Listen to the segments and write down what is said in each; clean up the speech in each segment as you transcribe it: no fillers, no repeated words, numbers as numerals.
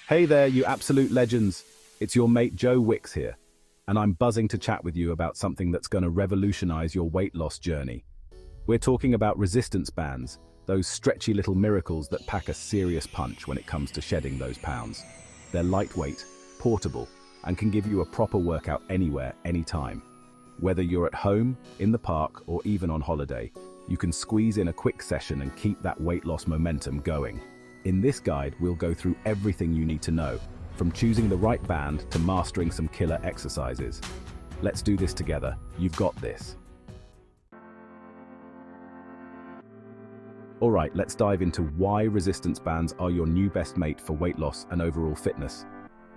Hey there, you absolute legends. It's your mate Joe Wicks here, and I'm buzzing to chat with you about something that's going to revolutionize your weight loss journey. We're talking about resistance bands, those stretchy little miracles that pack a serious punch when it comes to shedding those pounds. They're lightweight, portable, and can give you a proper workout anywhere, anytime. Whether you're at home, in the park, or even on holiday, you can squeeze in a quick session and keep that weight loss momentum going. In this guide, we'll go through everything you need to know, from choosing the right band to mastering some killer exercises. Let's do this together. You've got this. All right, let's dive into why resistance bands are your new best mate for weight loss and overall fitness.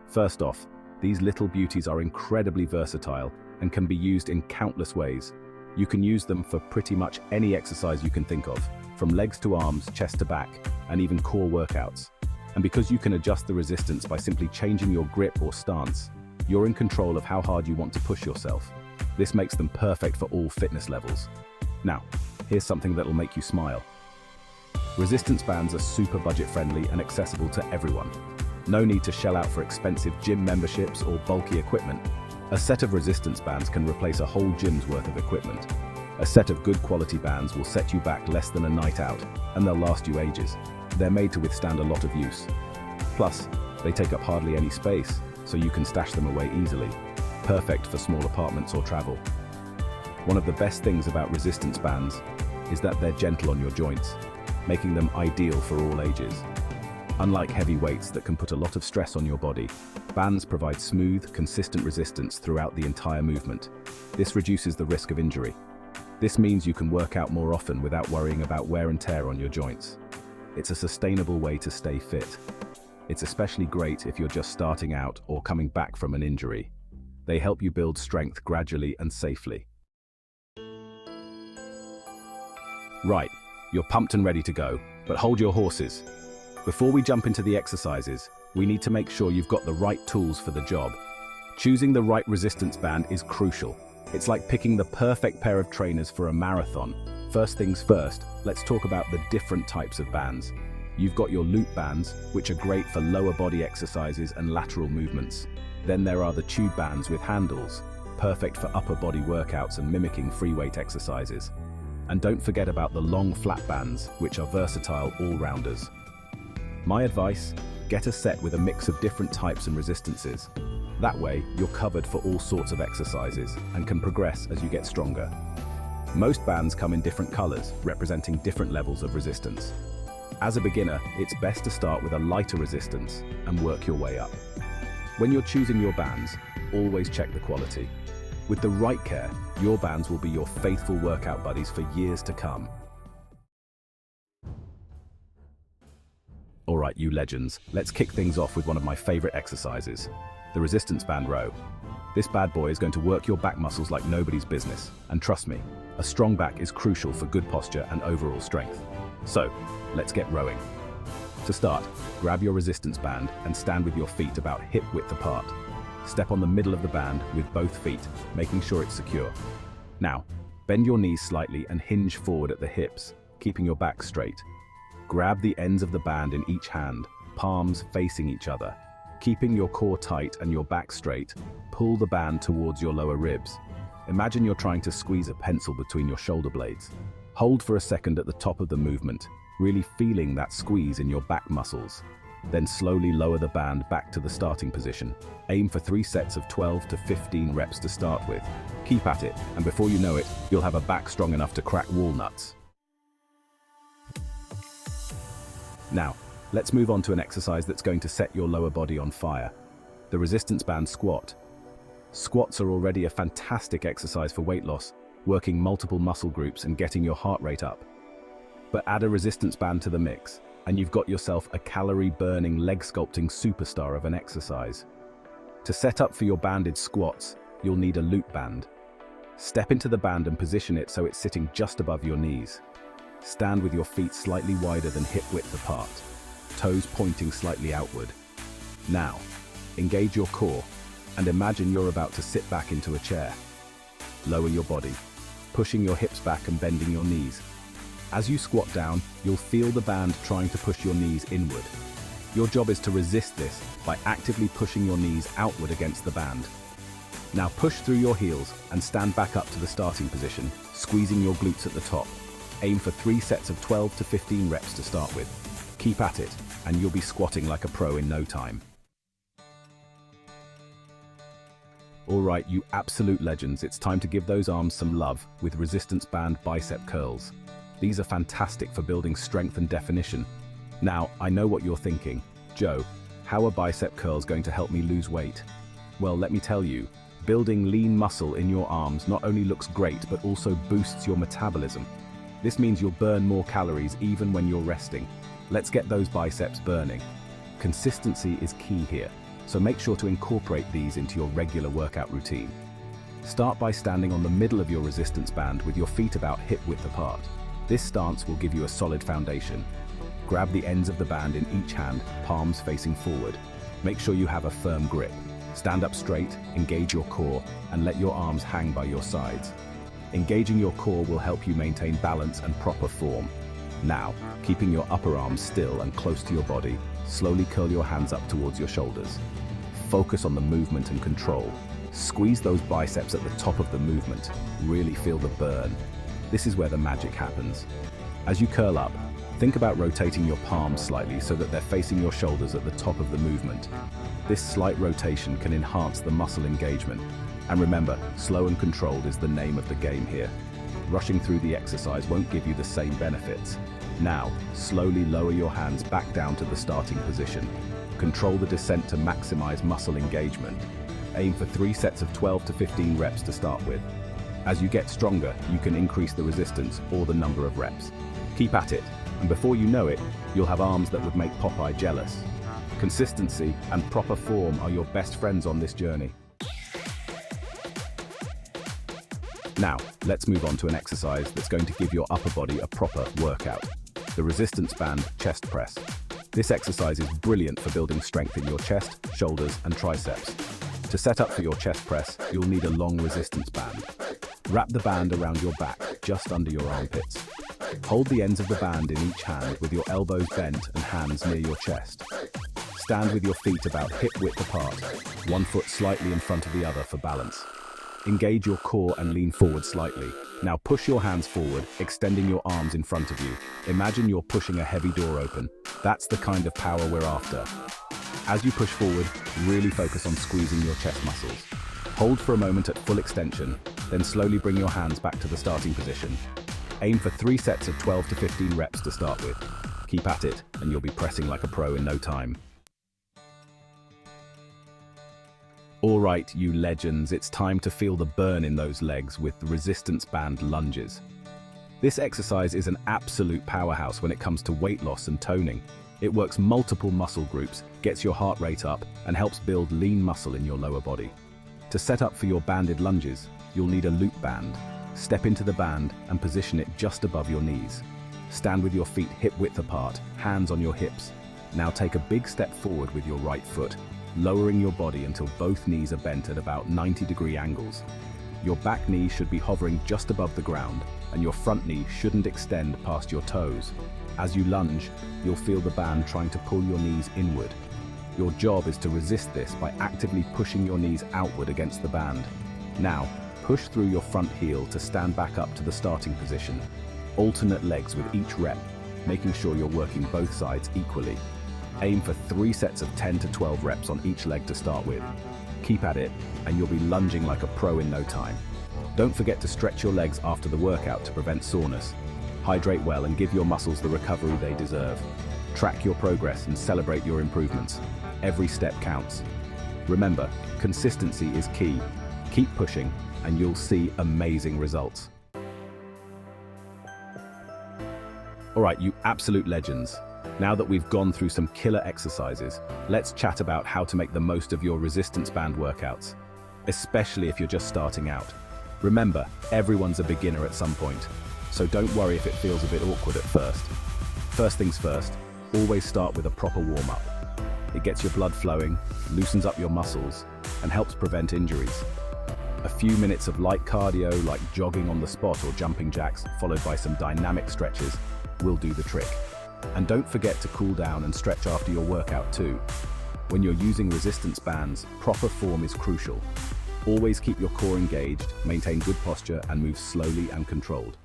First off, these little beauties are incredibly versatile and can be used in countless ways. You can use them for pretty much any exercise you can think of, from legs to arms, chest to back, and even core workouts. And because you can adjust the resistance by simply changing your grip or stance, you're in control of how hard you want to push yourself. This makes them perfect for all fitness levels. Now, here's something that'll make you smile. Resistance bands are super budget-friendly and accessible to everyone. No need to shell out for expensive gym memberships or bulky equipment. A set of resistance bands can replace a whole gym's worth of equipment. A set of good quality bands will set you back less than a night out, and they'll last you ages. They're made to withstand a lot of use. Plus, they take up hardly any space, so you can stash them away easily. Perfect for small apartments or travel. One of the best things about resistance bands is that they're gentle on your joints, making them ideal for all ages. Unlike heavy weights that can put a lot of stress on your body, bands provide smooth, consistent resistance throughout the entire movement. This reduces the risk of injury. This means you can work out more often without worrying about wear and tear on your joints. It's a sustainable way to stay fit. It's especially great if you're just starting out or coming back from an injury. They help you build strength gradually and safely. Right, you're pumped and ready to go, but hold your horses. Before we jump into the exercises, we need to make sure you've got the right tools for the job. Choosing the right resistance band is crucial. It's like picking the perfect pair of trainers for a marathon. First things first, let's talk about the different types of bands. You've got your loop bands, which are great for lower body exercises and lateral movements. Then there are the tube bands with handles, perfect for upper body workouts and mimicking free weight exercises. And don't forget about the long flat bands, which are versatile all-rounders. My advice, get a set with a mix of different types and resistances. That way, you're covered for all sorts of exercises and can progress as you get stronger. Most bands come in different colors, representing different levels of resistance. As a beginner, it's best to start with a lighter resistance and work your way up. When you're choosing your bands, always check the quality. With the right care, your bands will be your faithful workout buddies for years to come. All right, you legends, let's kick things off with one of my favorite exercises, the resistance band row. This bad boy is going to work your back muscles like nobody's business. And trust me, a strong back is crucial for good posture and overall strength. So, let's get rowing. To start, grab your resistance band and stand with your feet about hip width apart. Step on the middle of the band with both feet, making sure it's secure. Now, bend your knees slightly and hinge forward at the hips, keeping your back straight. Grab the ends of the band in each hand, palms facing each other. Keeping your core tight and your back straight, pull the band towards your lower ribs. Imagine you're trying to squeeze a pencil between your shoulder blades. Hold for a second at the top of the movement, really feeling that squeeze in your back muscles. Then slowly lower the band back to the starting position. Aim for 3 sets of 12 to 15 reps to start with. Keep at it, and before you know it, you'll have a back strong enough to crack walnuts. Now, let's move on to an exercise that's going to set your lower body on fire. The resistance band squat. Squats are already a fantastic exercise for weight loss, working multiple muscle groups and getting your heart rate up. But add a resistance band to the mix, and you've got yourself a calorie-burning, leg-sculpting superstar of an exercise. To set up for your banded squats, you'll need a loop band. Step into the band and position it so it's sitting just above your knees. Stand with your feet slightly wider than hip width apart, toes pointing slightly outward. Now, engage your core and imagine you're about to sit back into a chair. Lower your body, pushing your hips back and bending your knees. As you squat down, you'll feel the band trying to push your knees inward. Your job is to resist this by actively pushing your knees outward against the band. Now push through your heels and stand back up to the starting position, squeezing your glutes at the top. Aim for 3 sets of 12 to 15 reps to start with. Keep at it, and you'll be squatting like a pro in no time. All right, you absolute legends, it's time to give those arms some love with resistance band bicep curls. These are fantastic for building strength and definition. Now, I know what you're thinking. Joe, how are bicep curls going to help me lose weight? Well, let me tell you, building lean muscle in your arms not only looks great, but also boosts your metabolism. This means you'll burn more calories even when you're resting. Let's get those biceps burning. Consistency is key here, so make sure to incorporate these into your regular workout routine. Start by standing on the middle of your resistance band with your feet about hip width apart. This stance will give you a solid foundation. Grab the ends of the band in each hand, palms facing forward. Make sure you have a firm grip. Stand up straight, engage your core, and let your arms hang by your sides. Engaging your core will help you maintain balance and proper form. Now, keeping your upper arms still and close to your body, slowly curl your hands up towards your shoulders. Focus on the movement and control. Squeeze those biceps at the top of the movement. Really feel the burn. This is where the magic happens. As you curl up, think about rotating your palms slightly so that they're facing your shoulders at the top of the movement. This slight rotation can enhance the muscle engagement. And remember, slow and controlled is the name of the game here. Rushing through the exercise won't give you the same benefits. Now, slowly lower your hands back down to the starting position. Control the descent to maximize muscle engagement. Aim for 3 sets of 12 to 15 reps to start with. As you get stronger, you can increase the resistance or the number of reps. Keep at it, and before you know it, you'll have arms that would make Popeye jealous. Consistency and proper form are your best friends on this journey. Now, let's move on to an exercise that's going to give your upper body a proper workout. The resistance band chest press. This exercise is brilliant for building strength in your chest, shoulders, and triceps. To set up for your chest press, you'll need a long resistance band. Wrap the band around your back, just under your armpits. Hold the ends of the band in each hand with your elbows bent and hands near your chest. Stand with your feet about hip width apart, one foot slightly in front of the other for balance. Engage your core and lean forward slightly. Now push your hands forward, extending your arms in front of you. Imagine you're pushing a heavy door open. That's the kind of power we're after. As you push forward, really focus on squeezing your chest muscles. Hold for a moment at full extension, then slowly bring your hands back to the starting position. Aim for 3 sets of 12 to 15 reps to start with. Keep at it, and you'll be pressing like a pro in no time. All right, you legends, it's time to feel the burn in those legs with the resistance band lunges. This exercise is an absolute powerhouse when it comes to weight loss and toning. It works multiple muscle groups, gets your heart rate up, and helps build lean muscle in your lower body. To set up for your banded lunges, you'll need a loop band. Step into the band and position it just above your knees. Stand with your feet hip width apart, hands on your hips. Now take a big step forward with your right foot, lowering your body until both knees are bent at about 90-degree angles. Your back knee should be hovering just above the ground, and your front knee shouldn't extend past your toes. As you lunge, you'll feel the band trying to pull your knees inward. Your job is to resist this by actively pushing your knees outward against the band. Now, push through your front heel to stand back up to the starting position. Alternate legs with each rep, making sure you're working both sides equally. Aim for 3 sets of 10 to 12 reps on each leg to start with. Keep at it, and you'll be lunging like a pro in no time. Don't forget to stretch your legs after the workout to prevent soreness. Hydrate well and give your muscles the recovery they deserve. Track your progress and celebrate your improvements. Every step counts. Remember, consistency is key. Keep pushing, and you'll see amazing results. All right, you absolute legends. Now that we've gone through some killer exercises, let's chat about how to make the most of your resistance band workouts, especially if you're just starting out. Remember, everyone's a beginner at some point, so don't worry if it feels a bit awkward at first. First things first, always start with a proper warm-up. It gets your blood flowing, loosens up your muscles, and helps prevent injuries. A few minutes of light cardio like jogging on the spot or jumping jacks, followed by some dynamic stretches, will do the trick. And don't forget to cool down and stretch after your workout too. When you're using resistance bands, proper form is crucial. Always keep your core engaged, maintain good posture, and move slowly and controlled.